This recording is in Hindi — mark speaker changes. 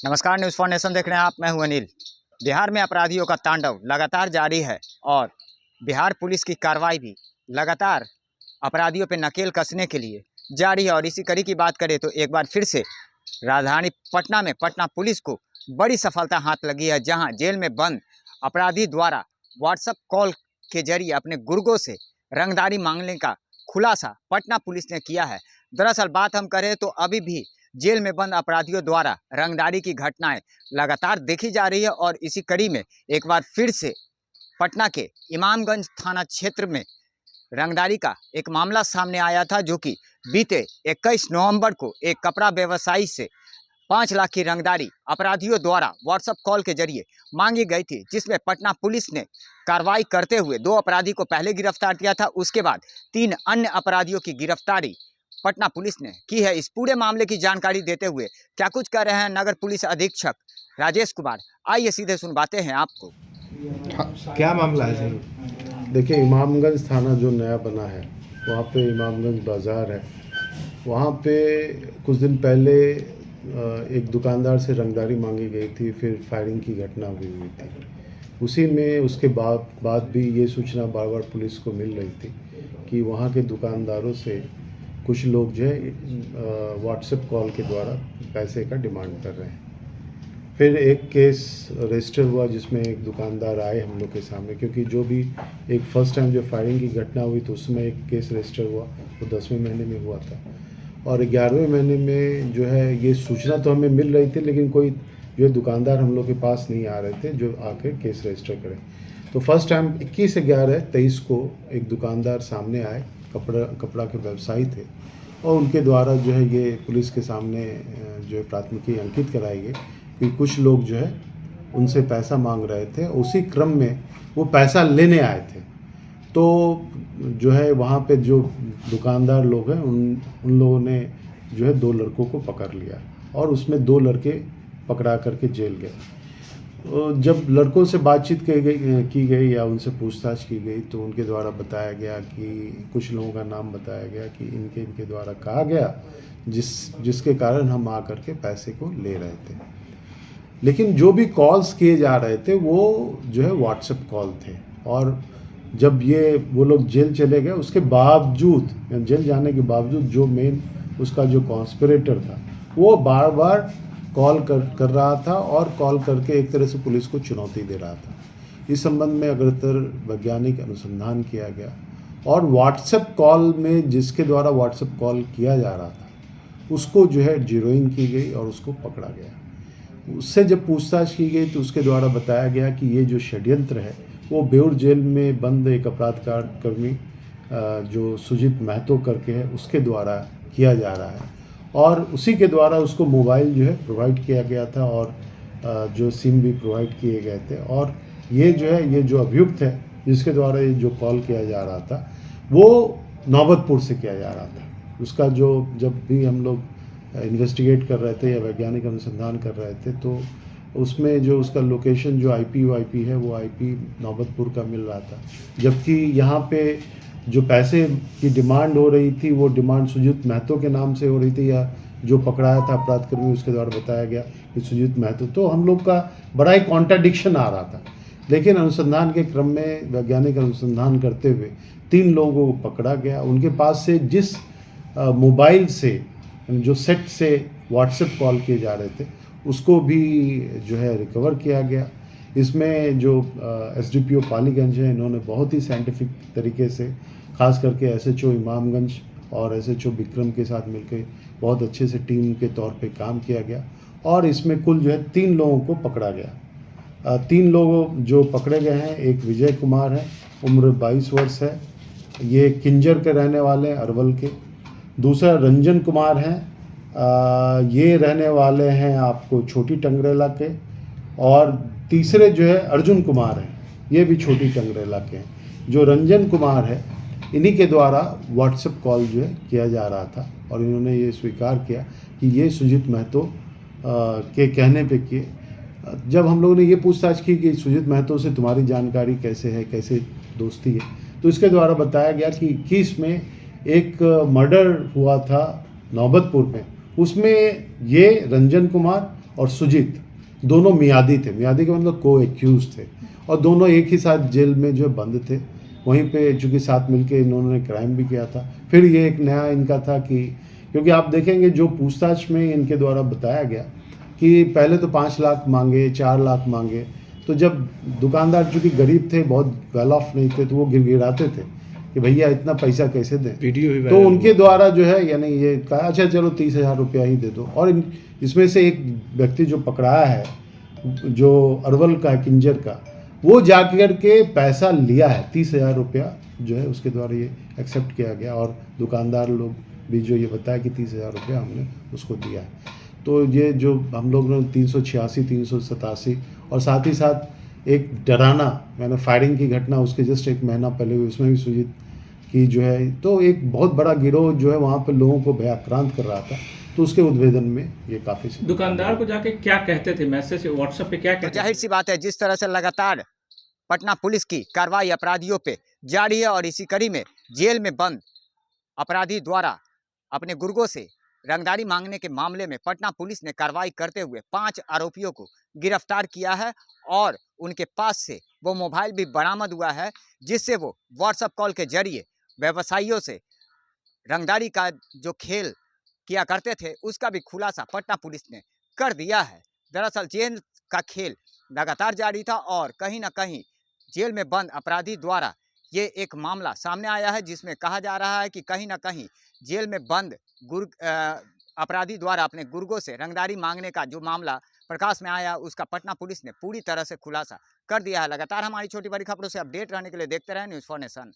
Speaker 1: नमस्कार, न्यूज़ फॉर नेशन देख रहे हैं आप। मैं हूं अनिल। बिहार में अपराधियों का तांडव लगातार जारी है और बिहार पुलिस की कार्रवाई भी लगातार अपराधियों पर नकेल कसने के लिए जारी है। और इसी कड़ी की बात करें तो एक बार फिर से राजधानी पटना में पटना पुलिस को बड़ी सफलता हाथ लगी है, जहां जेल में बंद अपराधी द्वारा व्हाट्सएप कॉल के जरिए अपने गुर्गों से रंगदारी मांगने का खुलासा पटना पुलिस ने किया है। दरअसल बात हम करें तो अभी भी जेल में बंद अपराधियों द्वारा रंगदारी की घटनाएं लगातार देखी जा रही है और इसी कड़ी में एक बार फिर से पटना के इमामगंज थाना क्षेत्र में रंगदारी का एक मामला सामने आया था, जो कि बीते 21 नवंबर को एक कपड़ा व्यवसायी से 5 लाख की रंगदारी अपराधियों द्वारा व्हाट्सएप कॉल के जरिए मांगी गई थी, जिसमें पटना पुलिस ने कार्रवाई करते हुए 2 अपराधी को पहले गिरफ्तार किया था। उसके बाद 3 अन्य अपराधियों की गिरफ्तारी पटना पुलिस ने की है। इस पूरे मामले की जानकारी देते हुए क्या कुछ कर रहे हैं नगर पुलिस अधीक्षक राजेश कुमार, आइए सीधे सुनवाते हैं आपको।
Speaker 2: क्या मामला है सर?
Speaker 3: देखिए, इमामगंज थाना जो नया बना है, वहाँ पे इमामगंज बाज़ार है। वहाँ पे कुछ दिन पहले एक दुकानदार से रंगदारी मांगी गई थी, फिर फायरिंग की घटना भी हुई थी। उसी में उसके बाद भी ये सूचना बार बार पुलिस को मिल रही थी कि वहाँ के दुकानदारों से कुछ लोग जो है व्हाट्सएप कॉल के द्वारा पैसे का डिमांड कर रहे हैं। फिर एक केस रजिस्टर हुआ जिसमें एक दुकानदार आए हम लोग के सामने, क्योंकि जो भी एक फ़र्स्ट टाइम जो फायरिंग की घटना हुई तो उसमें एक केस रजिस्टर हुआ, वो 10वें महीने में हुआ था। और 11वें महीने में जो है ये सूचना तो हमें मिल रही थी, लेकिन कोई जो दुकानदार हम लोग के पास नहीं आ रहे थे जो आके केस रजिस्टर करें। तो फर्स्ट टाइम 21/11/23 को एक दुकानदार सामने आए, कपड़ा के व्यवसायी थे, और उनके द्वारा जो है ये पुलिस के सामने जो है प्राथमिकी अंकित कराई गई कि कुछ लोग जो है उनसे पैसा मांग रहे थे। उसी क्रम में वो पैसा लेने आए थे, तो जो है वहाँ पे जो दुकानदार लोग हैं उन लोगों ने जो है 2 लड़कों को पकड़ लिया और उसमें 2 लड़के पकड़ा करके जेल गए। जब लड़कों से बातचीत की गई या उनसे पूछताछ की गई तो उनके द्वारा बताया गया कि कुछ लोगों का नाम बताया गया कि इनके द्वारा कहा गया जिसके कारण हम आकर के पैसे को ले रहे थे। लेकिन जो भी कॉल्स किए जा रहे थे वो जो है व्हाट्सएप कॉल थे। और जब वो लोग जेल चले गए, उसके बावजूद, जेल जाने के बावजूद जो मेन उसका जो कॉन्स्पिरेटर था वो बार बार कॉल कर रहा था और कॉल करके एक तरह से पुलिस को चुनौती दे रहा था। इस संबंध में अग्रतर वैज्ञानिक अनुसंधान किया गया और व्हाट्सएप कॉल में जिसके द्वारा व्हाट्सएप कॉल किया जा रहा था उसको जो है जीरोइंग की गई और उसको पकड़ा गया। उससे जब पूछताछ की गई तो उसके द्वारा बताया गया कि ये जो षड्यंत्र है वो बेउर जेल में बंद एक अपराध कर्मी जो सुजीत महतो करके है उसके द्वारा किया जा रहा है, और उसी के द्वारा उसको मोबाइल जो है प्रोवाइड किया गया था और जो सिम भी प्रोवाइड किए गए थे। और ये जो अभियुक्त है जिसके द्वारा ये जो कॉल किया जा रहा था वो नौबतपुर से किया जा रहा था। उसका जब भी हम लोग इन्वेस्टिगेट कर रहे थे या वैज्ञानिक अनुसंधान कर रहे थे तो उसमें जो उसका लोकेशन जो आईपी है वो आईपी नौबतपुर का मिल रहा था, जबकि यहाँ पे जो पैसे की डिमांड हो रही थी वो डिमांड सुजीत महतो के नाम से हो रही थी, या जो पकड़ाया था अपराधकर्मी उसके द्वारा बताया गया कि सुजीत महतो। तो हम लोग का बड़ा ही कॉन्ट्राडिक्शन आ रहा था। लेकिन अनुसंधान के क्रम में वैज्ञानिक अनुसंधान करते हुए 3 लोगों को पकड़ा गया। उनके पास से जिस मोबाइल से जो सेट से व्हाट्सएप कॉल किए जा रहे थे उसको भी जो है रिकवर किया गया। इसमें जो एसडीपीओ पालीगंज है, इन्होंने बहुत ही साइंटिफिक तरीके से खास करके एसएचओ इमामगंज और एसएचओ विक्रम के साथ मिलकर बहुत अच्छे से टीम के तौर पे काम किया गया और इसमें कुल जो है 3 लोगों को पकड़ा गया। 3 लोग जो पकड़े गए हैं, एक विजय कुमार है, उम्र 22 वर्ष है, ये किंजर के रहने वाले हैं अरवल के। दूसरा रंजन कुमार हैं, ये रहने वाले हैं आपको छोटी टंगरेला के। और तीसरे जो है अर्जुन कुमार हैं, ये भी छोटी टंगरेला के हैं। जो रंजन कुमार है इन्हीं के द्वारा व्हाट्सएप कॉल जो है किया जा रहा था और इन्होंने ये स्वीकार किया कि ये सुजीत महतो के कहने पे किए। जब हम लोगों ने ये पूछताछ की कि सुजीत महतो से तुम्हारी जानकारी कैसे है, कैसे दोस्ती है, तो इसके द्वारा बताया गया कि 21 में एक मर्डर हुआ था नौबतपुर में, उसमें ये रंजन कुमार और सुजीत, दोनों मियादी थे। मियादी का मतलब को एक्यूज थे, और दोनों एक ही साथ जेल में जो बंद थे। वहीं पे चूँकि साथ मिलके इन्होंने क्राइम भी किया था। फिर ये एक नया इनका था कि, क्योंकि आप देखेंगे जो पूछताछ में इनके द्वारा बताया गया कि पहले तो 5 लाख मांगे, 4 लाख मांगे। तो जब दुकानदार चूँकि गरीब थे, बहुत वेल ऑफ नहीं थे, तो वो गिड़गिड़ाते थे कि भैया इतना पैसा कैसे दें।
Speaker 2: वीडियो भी
Speaker 3: तो
Speaker 2: वायरल
Speaker 3: उनके
Speaker 2: हुआ।
Speaker 3: द्वारा जो है यानी ये कहा अच्छा चलो 30,000 रुपया ही दे दो। और इसमें से एक व्यक्ति जो पकड़ाया है, जो अरवल का है, किंजर का, वो जाकर के पैसा लिया है 30,000 रुपया जो है उसके द्वारा ये एक्सेप्ट किया गया। और दुकानदार लोग भी जो ये बताया कि 30,000 रुपया हमने उसको दिया है। तो ये जो हम लोग ने 386, 387 और साथ ही साथ एक डराना मैंने फायरिंग की घटना उसके जस्ट एक महीना पहले हुई, उसमें भी सुजीत की जो है, तो एक बहुत बड़ा गिरोह जो है वहाँ पर लोगों को भयाक्रांत कर रहा था। तो उसके उद्भेदन में ये काफ़ी
Speaker 4: दुकानदार को जाके क्या कहते थे, मैसेज व्हाट्सएप पे क्या
Speaker 1: तो
Speaker 4: कहते थे?
Speaker 1: जाहिर सी बात है, जिस तरह से लगातार पटना पुलिस की कार्रवाई अपराधियों पे जारी है और इसी कड़ी में जेल में बंद अपराधी द्वारा अपने गुर्गों से रंगदारी मांगने के मामले में पटना पुलिस ने कार्रवाई करते हुए 5 आरोपियों को गिरफ्तार किया है और उनके पास से वो मोबाइल भी बरामद हुआ है, जिससे वो व्हाट्सएप कॉल के जरिए व्यवसायियों से रंगदारी का जो खेल किया करते थे उसका भी खुलासा पटना पुलिस ने कर दिया है। दरअसल जेल का खेल लगातार जारी था और कहीं ना कहीं जेल में बंद अपराधी द्वारा ये एक मामला सामने आया है, जिसमें कहा जा रहा है कि कहीं ना कहीं जेल में बंद अपराधी द्वारा अपने गुर्गों से रंगदारी मांगने का जो मामला प्रकाश में आया, उसका पटना पुलिस ने पूरी तरह से खुलासा कर दिया है। लगातार हमारी छोटी बड़ी खबरों से अपडेट रहने के लिए देखते रहें न्यूज़ फॉर नेशन।